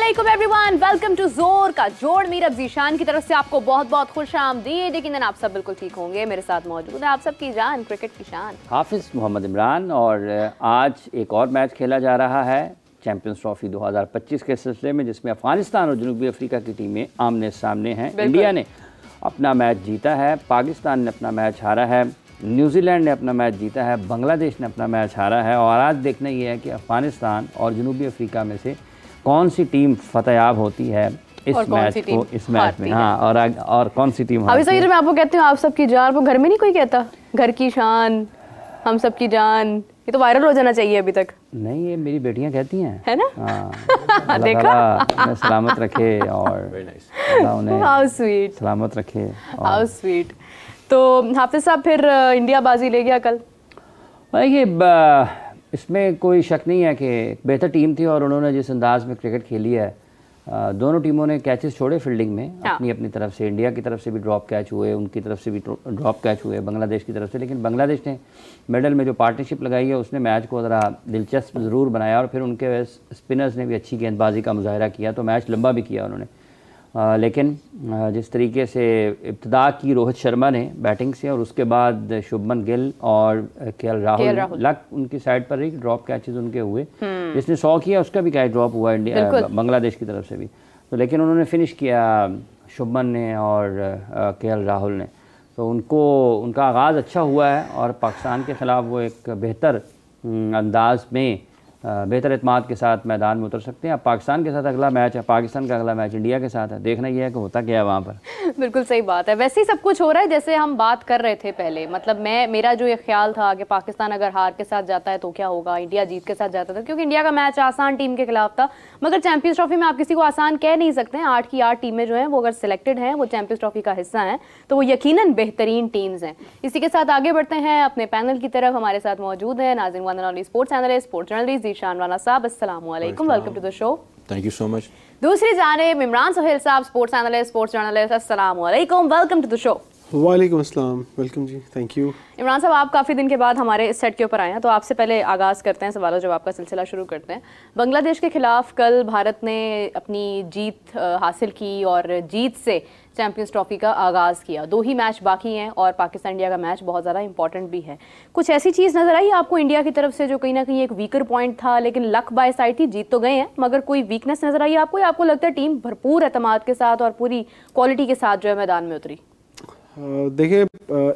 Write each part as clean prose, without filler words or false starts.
अस्सलामुअलैकुम everyone, welcome to जोर का जोड़। मीर जीशान की तरफ से आपको बहुत बहुत खुशामदीद। लेकिन आप सब बिल्कुल ठीक होंगे। मेरे साथ मौजूद है आप सबकी जान, क्रिकेट की शान, हाफिज़ मोहम्मद इमरान। और आज एक और मैच खेला जा रहा है चैंपियंस ट्रॉफी 2025 के सिलसिले में, जिसमें अफगानिस्तान और जनूबी अफ्रीका की टीमें आमने सामने हैं। इंडिया ने अपना मैच जीता है, पाकिस्तान ने अपना मैच हारा है, न्यूजीलैंड ने अपना मैच जीता है, बांग्लादेश ने अपना मैच हारा है। और आज देखना ये है कि अफगानिस्तान और जनूबी अफ्रीका में से कौन सी टीम फतेयाब होती है इस मैच में। हाँ, और कौन सी टीम अभी सही। मैं आपको कहती हूँ आप सबकी जान, वो घर में नहीं कोई कहता घर की शान, हम सबकी जान, ये तो वायरल हो जाना चाहिए। अभी तक नहीं, ये मेरी बेटियां कहती हैं, है ना। हाँ, देखा, उन्हें सलामत रखे और उन्हें हाउ स्वीट सलामत रखे। How sweet. तो हाफिज साहब, फिर इंडिया बाजी ले गया कल। ये इसमें कोई शक नहीं है कि बेहतर टीम थी और उन्होंने जिस अंदाज में क्रिकेट खेली है, दोनों टीमों ने कैचेस छोड़े फील्डिंग में अपनी अपनी तरफ से। इंडिया की तरफ से भी ड्रॉप कैच हुए, उनकी तरफ से भी ड्रॉप कैच हुए बांग्लादेश की तरफ से। लेकिन बांग्लादेश ने मिडल में जो पार्टनरशिप लगाई है उसने मैच को ज़रा दिलचस्प ज़रूर बनाया और फिर उनके स्पिनर्स ने भी अच्छी गेंदबाजी का मुजाहरा किया, तो मैच लंबा भी किया उन्होंने। लेकिन जिस तरीके से इब्तिदा की रोहित शर्मा ने बैटिंग से और उसके बाद शुभमन गिल और केएल राहुल लक उनकी साइड पर रही, ड्रॉप कैचेस उनके हुए। जिसने 100 किया उसका भी कैच ड्रॉप हुआ इंडिया बांग्लादेश की तरफ से भी। तो लेकिन उन्होंने फिनिश किया शुभमन ने और केएल राहुल ने, तो उनका आगाज़ अच्छा हुआ है और पाकिस्तान के ख़िलाफ़ वो एक बेहतर अंदाज में बेहतर एतमाद के साथ मैदान में उतर सकते हैं। अब पाकिस्तान के साथ अगला मैच है, पाकिस्तान का अगला मैच इंडिया के साथ है। देखना ये है कि होता क्या है वहाँ पर। बिल्कुल सही बात है। वैसे ही सब कुछ हो रहा है जैसे हम बात कर रहे थे पहले। मतलब मेरा जो ये ख्याल था कि पाकिस्तान अगर हार के साथ जाता है तो क्या होगा, इंडिया जीत के साथ जाता था, क्योंकि इंडिया का मैच आसान टीम के खिलाफ था। मगर चैंपियंस ट्रॉफी में आप किसी को आसान कह नहीं सकते हैं। 8 की 8 टीमें जो हैं वो अगर सिलेक्टेड हैं, वो चैंपियंस ट्रॉफी का हिस्सा हैं, तो वो यकीनन बेहतरीन टीम्स हैं। इसी के साथ आगे बढ़ते हैं अपने पैनल की तरफ। हमारे साथ मौजूद हैं नाज़रीन one and only sports analyst, sports journalist Zeeshan Rana साहब। अस्सलामुअलैकुम, welcome to the show. Thank you so much. दूसरी जानिब इमरान सुहेल साहब, स्पोर्ट्स एनालिस्ट, स्पोर्ट्स जर्नलिस्ट। अस्सलामुअलैकुम, वेलकम टू द शो। वालेकुम अस्सलाम, welcome ji, thank you. Imran साहब, आप काफ़ी दिन के बाद हमारे इस सेट के ऊपर आए हैं, तो आपसे पहले आगाज़ करते हैं, सवाल जवाब का सिलसिला शुरू करते हैं। बांग्लादेश के खिलाफ कल भारत ने अपनी जीत हासिल की और जीत से चैंपियंस ट्रॉफी का आगाज़ किया। 2 ही मैच बाकी हैं और पाकिस्तान इंडिया का मैच बहुत ज़्यादा इंपॉर्टेंट भी है। कुछ ऐसी चीज़ नज़र आई आपको इंडिया की तरफ से जो कहीं ना कहीं एक वीकर पॉइंट था, लेकिन लक बाय साइड थी, जीत तो गए हैं, मगर कोई वीकनेस नज़र आई आपको, या आपको लगता है टीम भरपूर एतमाद के साथ और पूरी क्वालिटी के साथ जो है मैदान में उतरी? देखिए,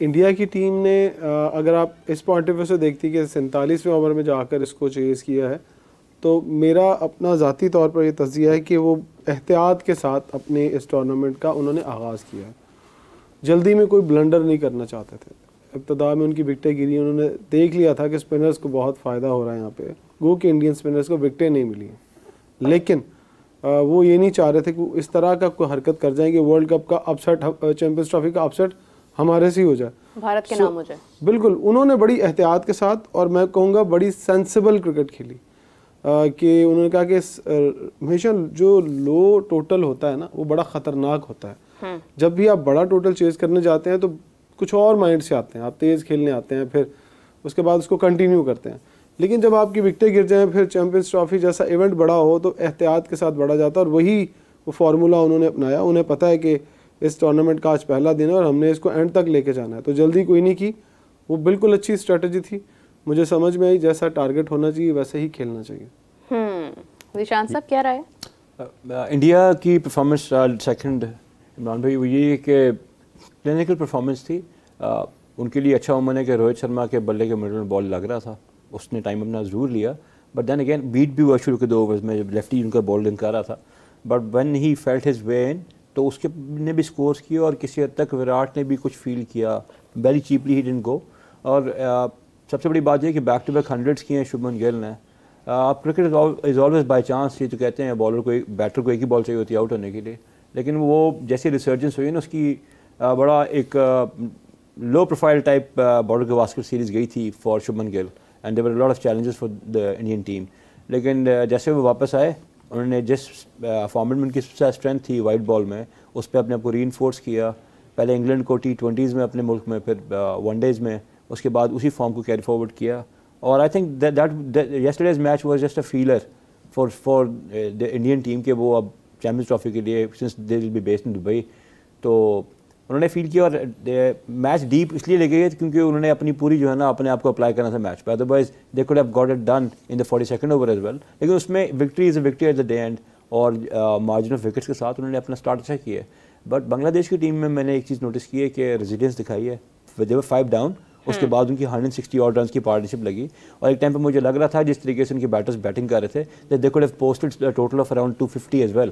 इंडिया की टीम ने अगर आप इस पॉइंट ऑफ व्यू से देखती कि 47वें ओवर में जाकर इसको चेज़ किया है, तो मेरा अपना ज़ाती तौर पर ये तज़किया है कि वो एहतियात के साथ अपने इस टूर्नामेंट का उन्होंने आगाज़ किया है। जल्दी में कोई ब्लंडर नहीं करना चाहते थे। इब्तिदा में उनकी विकटें गिरी, उन्होंने देख लिया था कि स्पिनर्स को बहुत फ़ायदा हो रहा है यहाँ पे, गो कि इंडियन स्पिनर्स को विकटें नहीं मिली, लेकिन वो ये नहीं चाह रहे थे कि इस तरह का कोई हरकत कर जाएंगे वर्ल्ड कप का अपसेट, चैंपियंस ट्रॉफी का अपसेट हमारे से ही हो जाए, भारत के नाम हो जाए। बिल्कुल, उन्होंने बड़ी एहतियात के साथ और मैं कहूँगा बड़ी सेंसिबल क्रिकेट खेली। कि उन्होंने कहा कि हमेशा जो लो टोटल होता है ना, वो बड़ा ख़तरनाक होता है। जब भी आप बड़ा टोटल चेज़ करने जाते हैं तो कुछ और माइंड से आते हैं, आप तेज़ खेलने आते हैं, फिर उसके बाद उसको कंटिन्यू करते हैं। लेकिन जब आपकी विकटें गिर जाएं, फिर चैंपियंस ट्रॉफी जैसा इवेंट बड़ा हो, तो एहतियात के साथ बढ़ा जाता है। और वही वो फार्मूला उन्होंने अपनाया। उन्हें पता है कि इस टूर्नामेंट का आज पहला दिन है और हमने इसको एंड तक लेके जाना है, तो जल्दी कोई नहीं की। वो बिल्कुल अच्छी स्ट्रेटजी थी, मुझे समझ में आई। जैसा टारगेट होना चाहिए वैसे ही खेलना चाहिए। निशान साहब, क्या राय? इंडिया की परफॉर्मेंस सेकंड इमरान भाई, वो ये कि क्लिनिकल परफॉर्मेंस थी। उनके लिए अच्छा उम्र है कि रोहित शर्मा के बल्ले के मिडल में बॉल लग रहा था, उसने टाइम अपना ज़रूर लिया, बट देन अगेन बीट भी हुआ शुरू के 2 ओवर्स में जब लेफ्टी उनका बॉल लिंक कर रहा था। But when he felt his way in, तो उसके ने भी स्कोर्स किए और किसी हद तक विराट ने भी कुछ फील किया। Very cheaply he didn't go. और सबसे बड़ी बात यह कि बैक टू बैक 100s किए हैं शुभमन गिल ने। आप cricket is always by chance, ये जो कहते हैं बॉलर को बैटर को एक ही बॉल चाहिए होती है आउट होने के लिए, लेकिन वो जैसे रिसर्जेंस हुई ना उसकी, बड़ा एक low profile type border Gavaskar series गई थी for Shubman Gill and there were lot of challenges for the Indian team. लेकिन जैसे वो वापस आए, उन्होंने जिस फॉर्मेट में उनकी स्ट्रेंथ थी वाइट बॉल में, उस पर अपने आप को रीइंफोर्स किया। पहले इंग्लैंड को T20s में अपने मुल्क में, फिर वनडेज़ में, उसके बाद उसी फॉर्म को कैरी फॉरवर्ड किया। और I think that yesterday's match was just a feeler for the Indian team के वो अब चैम्पियंस ट्रॉफी के लिए since they will be based in Dubai, तो उन्होंने फील किया और मैच डीप इसलिए ले गए क्योंकि उन्होंने अपनी पूरी जो है ना अपने आप को अप्लाई करना था मैच पे, otherwise they could have got it done in the 42nd over as well. लेकिन उसमें victory is a victory at the day end, और मार्जिन ऑफ विकेट्स के साथ उन्होंने अपना स्टार्ट अच्छा किया है। बट बांग्लादेश की टीम में मैंने एक चीज़ नोटिस की है कि रेजिलियंस दिखाई है। दे वर 5 डाउन, उसके बाद उनकी 160 और रन की पार्टनरशिप लगी, और एक टाइम पे मुझे लग रहा था जिस तरीके से उनके बैटर्स बैटिंग कर रहे थे they could have posted total of around 250 as well.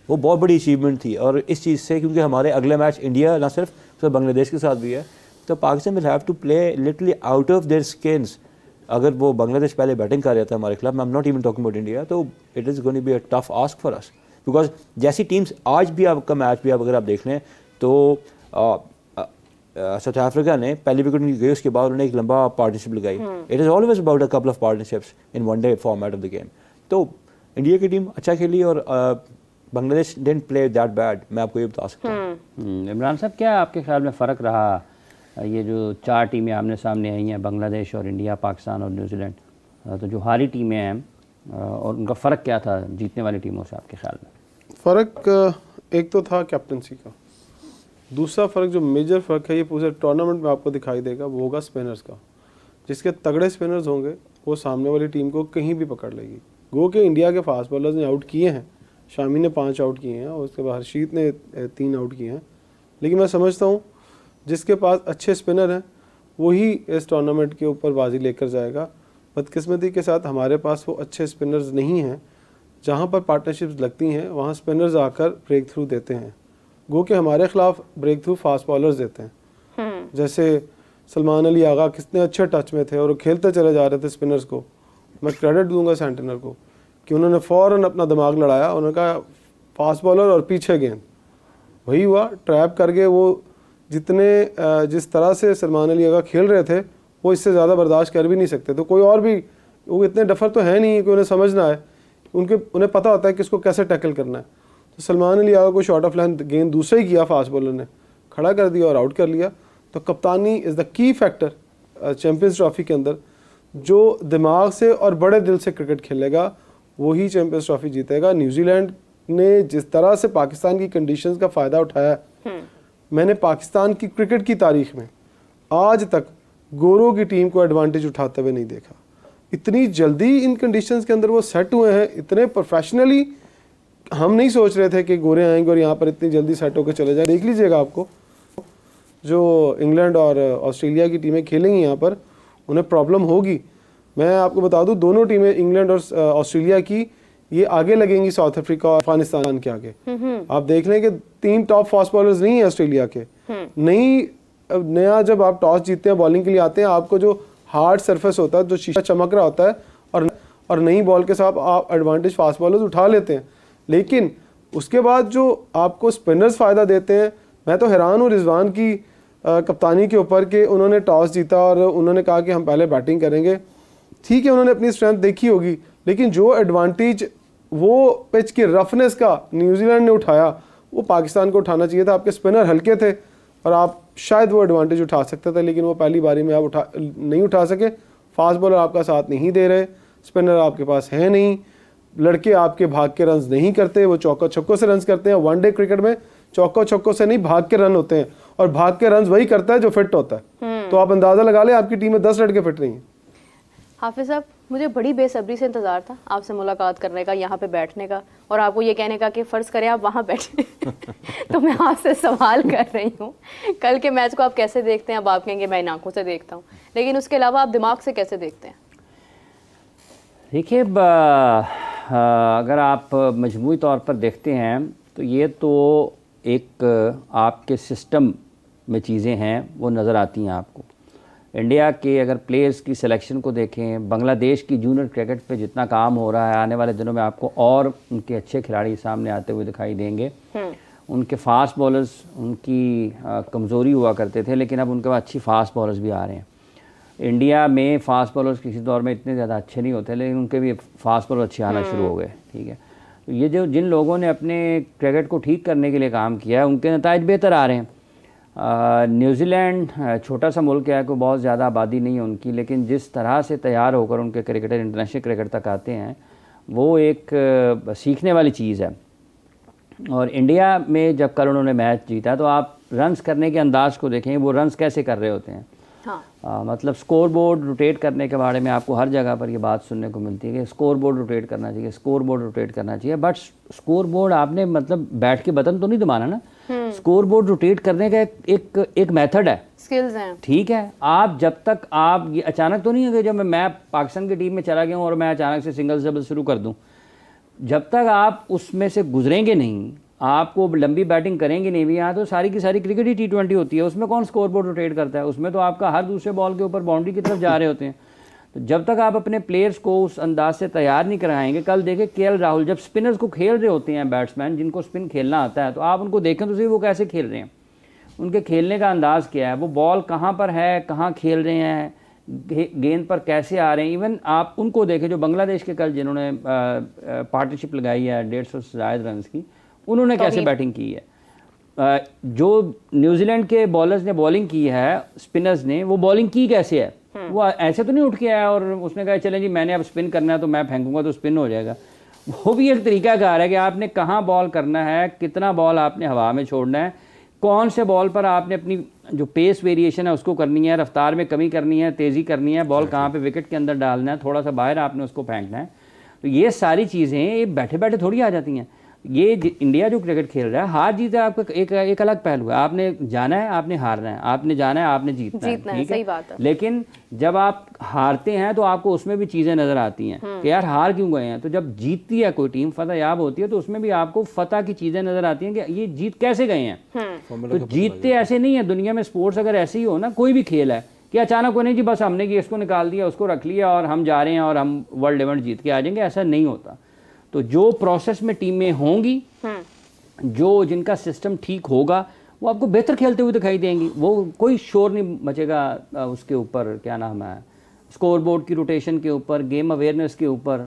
वो बहुत बड़ी अचीवमेंट थी। और इस चीज़ से क्योंकि हमारे अगले मैच इंडिया ना सिर्फ तो बांग्लादेश के साथ भी है, तो Pakistan will have to play literally out of their skins. अगर वो बांग्लादेश पहले बैटिंग कर रहा था हमारे खिलाफ, I am not even talking about India, तो it is going to be a tough ask for us, because जैसी टीम्स आज भी आपका मैच भी अगर आप देख लें तो साउथ अफ्रीका ने पहली विकेट उनकी गई, उसके बाद उन्होंने एक लंबा पार्टनरशिप लगाई। It is always about a couple of partnerships in one day format of the game. तो इंडिया की टीम अच्छा खेली और Bangladesh didn't play that bad, मैं आपको ये बता सकता हूँ। इमरान साहब, क्या आपके ख्याल में फ़र्क रहा ये जो 4 टीमें आमने सामने आई हैं, बांग्लादेश और इंडिया, पाकिस्तान और न्यूजीलैंड, तो जो हारी टीमें हैं और उनका फ़र्क क्या था जीतने वाली टीमों से आपके ख्याल में? फ़र्क एक तो था कैप्टनसी का, दूसरा फ़र्क जो मेजर फ़र्क है ये पूरे टूर्नामेंट में आपको दिखाई देगा वो होगा स्पिनर्स का। जिसके तगड़े स्पिनर्स होंगे वो सामने वाली टीम को कहीं भी पकड़ लेगी। गो के इंडिया के फास्ट बॉलर्स ने आउट किए हैं, शामी ने 5 आउट किए हैं और उसके बाद हर्षीत ने 3 आउट किए हैं, लेकिन मैं समझता हूँ जिसके पास अच्छे स्पिनर हैं वही इस टूर्नामेंट के ऊपर बाजी लेकर जाएगा। बदकिस्मती के साथ हमारे पास वो अच्छे स्पिनर्स नहीं हैं। जहाँ पर पार्टनरशिप्स लगती हैं वहाँ स्पिनर्स आकर ब्रेक थ्रू देते हैं। गो के हमारे खिलाफ ब्रेक थ्रू फास्ट बॉलर्स देते हैं। जैसे सलमान अली आगा कितने अच्छे टच में थे और वो खेलते चले जा रहे थे स्पिनर्स को। मैं क्रेडिट दूंगा सेंटिनर को कि उन्होंने फ़ौरन अपना दिमाग लड़ाया, उन्होंने कहा फास्ट बॉलर और पीछे गेंद, वही हुआ। ट्रैप करके वो जिस तरह से सलमान अली आगा खेल रहे थे वो इससे ज़्यादा बर्दाश्त कर भी नहीं सकते। तो कोई और भी, वो इतने डफर तो है नहीं कि उन्हें समझना है, उन्हें पता होता है कि इसको कैसे टैकल करना है। तो सलमान अली आगा को शॉर्ट ऑफ लाइन गेंद दूसरा ही किया, फास्ट बॉलर ने खड़ा कर दिया और आउट कर लिया। तो कप्तानी is the key factor champions trophy के अंदर। जो दिमाग से और बड़े दिल से क्रिकेट खेलेगा वही चैम्पियंस ट्रॉफी जीतेगा। न्यूजीलैंड ने जिस तरह से पाकिस्तान की कंडीशंस का फ़ायदा उठाया, मैंने पाकिस्तान की क्रिकेट की तारीख में आज तक गोरों की टीम को एडवांटेज उठाते हुए नहीं देखा। इतनी जल्दी इन कंडीशंस के अंदर वो सेट हुए हैं, इतने प्रोफेशनली। हम नहीं सोच रहे थे कि गोरे आएंगे और यहाँ पर इतनी जल्दी सेट होकर चले जाए। देख लीजिएगा, आपको जो इंग्लैंड और ऑस्ट्रेलिया की टीमें खेलेंगी यहाँ पर उन्हें प्रॉब्लम होगी। मैं आपको बता दूं, दोनों टीमें इंग्लैंड और ऑस्ट्रेलिया की ये आगे लगेंगी साउथ अफ्रीका और अफगानिस्तान के आगे। आप देख लें कि 3 टॉप फास्ट बॉलर्स नहीं है ऑस्ट्रेलिया के। नया जब आप टॉस जीतते हैं बॉलिंग के लिए आते हैं, आपको जो हार्ड सरफेस होता है, जो शीशा चमक रहा होता है, और नई बॉल के साथ आप एडवांटेज फास्ट बॉलर्स उठा लेते हैं। लेकिन उसके बाद जो आपको स्पिनर्स फ़ायदा देते हैं, मैं तो हैरान हूँ रिजवान की कप्तानी के ऊपर कि उन्होंने टॉस जीता और उन्होंने कहा कि हम पहले बैटिंग करेंगे। ठीक है, उन्होंने अपनी स्ट्रेंथ देखी होगी, लेकिन जो एडवांटेज वो पिच की रफनेस का न्यूजीलैंड ने उठाया वो पाकिस्तान को उठाना चाहिए था। आपके स्पिनर हल्के थे और आप शायद वो एडवांटेज उठा सकते थे, लेकिन वो पहली बारी में आप नहीं उठा सके। फास्ट बॉलर आपका साथ नहीं दे रहे, स्पिनर आपके पास है नहीं, लड़के आपके भाग के रन नहीं करते, वो चौका छक्कों से रन करते हैं। वनडे क्रिकेट में चौका छक्कों से नहीं, भाग के रन होते हैं, और भाग के रन वही करता है जो फिट होता है। तो आप अंदाजा लगा लें आपकी टीम में 10 लड़के फिट नहीं है। हाफिज साहब, मुझे बड़ी बेसब्री से इंतज़ार था आपसे मुलाकात करने का, यहाँ पे बैठने का, और आपको ये कहने का कि फ़र्ज़ करें आप वहाँ बैठे तो मैं आपसे सवाल कर रही हूँ, कल के मैच को आप कैसे देखते हैं? अब आप कहेंगे मैं इन आंखों से देखता हूँ, लेकिन उसके अलावा आप दिमाग से कैसे देखते हैं? देखिए, अगर आप मजमूई तौर पर देखते हैं तो ये तो एक आपके सिस्टम में चीज़ें हैं वो नज़र आती हैं आपको। इंडिया के अगर प्लेयर्स की सिलेक्शन को देखें, बांग्लादेश की जूनियर क्रिकेट पे जितना काम हो रहा है, आने वाले दिनों में आपको और उनके अच्छे खिलाड़ी सामने आते हुए दिखाई देंगे। उनके फास्ट बॉलर्स उनकी कमज़ोरी हुआ करते थे, लेकिन अब उनके पास अच्छी फास्ट बॉलर्स भी आ रहे हैं। इंडिया में फास्ट बॉलर्स किसी दौर में इतने ज़्यादा अच्छे नहीं होते, लेकिन उनके भी फास्ट बॉलर अच्छे आना शुरू हो गए। ठीक है, तो ये जो जिन लोगों ने अपने क्रिकेट को ठीक करने के लिए काम किया है उनके नताइज बेहतर आ रहे हैं। न्यूजीलैंड छोटा सा मुल्क है, कोई बहुत ज़्यादा आबादी नहीं है उनकी, लेकिन जिस तरह से तैयार होकर उनके क्रिकेटर इंटरनेशनल क्रिकेट तक आते हैं वो एक सीखने वाली चीज़ है। और इंडिया में जब कल उन्होंने मैच जीता तो आप रन्स करने के अंदाज को देखें, वो रन्स कैसे कर रहे होते हैं। हाँ। मतलब स्कोर बोर्ड रोटेट करने के बारे में आपको हर जगह पर ये बात सुनने को मिलती है कि स्कोर बोर्ड रोटेट करना चाहिए, स्कोर बोर्ड रोटेट करना चाहिए, बट स्कोर बोर्ड आपने मतलब बैठ के बटन तो नहीं दबाना ना। स्कोर बोर्ड रोटेट करने का एक मेथड है, स्किल्स हैं, ठीक है। आप जब तक आप ये अचानक तो नहीं है कि जब मैं पाकिस्तान की टीम में चला गया हूँ और मैं अचानक से सिंगल्स डबल्स शुरू कर दूँ, जब तक आप उसमें से गुजरेंगे नहीं, आपको लंबी बैटिंग करेंगे नहीं भी, यहाँ तो सारी की सारी क्रिकेट ही T20 होती है, उसमें कौन स्कोर बोर्ड रोटेट करता है, उसमें तो आपका हर दूसरे बॉल के ऊपर बाउंड्री की तरफ जा रहे होते हैं। तो जब तक आप अपने प्लेयर्स को उस अंदाज से तैयार नहीं कराएंगे, कल देखें KL राहुल जब स्पिनर्स को खेल रहे होते हैं, बैट्समैन जिनको स्पिन खेलना आता है, तो आप उनको देखें तो सही वो कैसे खेल रहे हैं, उनके खेलने का अंदाज़ क्या है, वो बॉल कहाँ पर है, कहाँ खेल रहे हैं, गेंद पर कैसे आ रहे हैं। इवन आप उनको देखें जो बांग्लादेश के कल जिन्होंने पार्टनरशिप लगाई है 150 से ज़ायद रन की, उन्होंने कैसे बैटिंग की है। जो न्यूजीलैंड के बॉलर्स ने बॉलिंग की है, स्पिनर्स ने, वो बॉलिंग की कैसे है, वो ऐसे तो नहीं उठ के आया और उसने कहा चलें जी मैंने अब स्पिन करना है तो मैं फेंकूंगा तो स्पिन हो जाएगा। वो भी एक तरीकाकार है कि आपने कहाँ बॉल करना है, कितना बॉल आपने हवा में छोड़ना है, कौन से बॉल पर आपने अपनी जो पेस वेरिएशन है उसको करनी है, रफ्तार में कमी करनी है, तेज़ी करनी है, बॉल कहाँ पे विकेट के अंदर डालना है, थोड़ा सा बाहर आपने उसको फेंकना है। तो ये सारी चीज़ें ये बैठे बैठे थोड़ी आ जाती हैं। ये इंडिया जो क्रिकेट खेल रहा है, हार जीत है आपका एक अलग पहलू है, आपने जाना है, आपने हारना है, आपने जाना है, आपने जीतना है, ठीक सही बात है। लेकिन जब आप हारते हैं तो आपको उसमें भी चीज़ें नज़र आती हैं कि यार हार क्यों गए हैं। तो जब जीतती है कोई टीम, फतह याब होती है, तो उसमें भी आपको फतह की चीज़ें नज़र आती हैं कि ये जीत कैसे गए हैं। तो जीतते ऐसे नहीं है दुनिया में। स्पोर्ट्स अगर ऐसे ही हो ना, कोई भी खेल है कि अचानक को नहीं जी बस हमने कि इसको निकाल दिया, उसको रख लिया और हम जा रहे हैं और हम वर्ल्ड इवेंट जीत के आ जाएंगे, ऐसा नहीं होता। तो जो प्रोसेस में टीमें होंगी, जो जिनका सिस्टम ठीक होगा, वो आपको बेहतर खेलते हुए दिखाई देंगी। वो कोई शोर नहीं मचेगा उसके ऊपर, क्या नाम है, स्कोर बोर्ड की रोटेशन के ऊपर, गेम अवेयरनेस के ऊपर।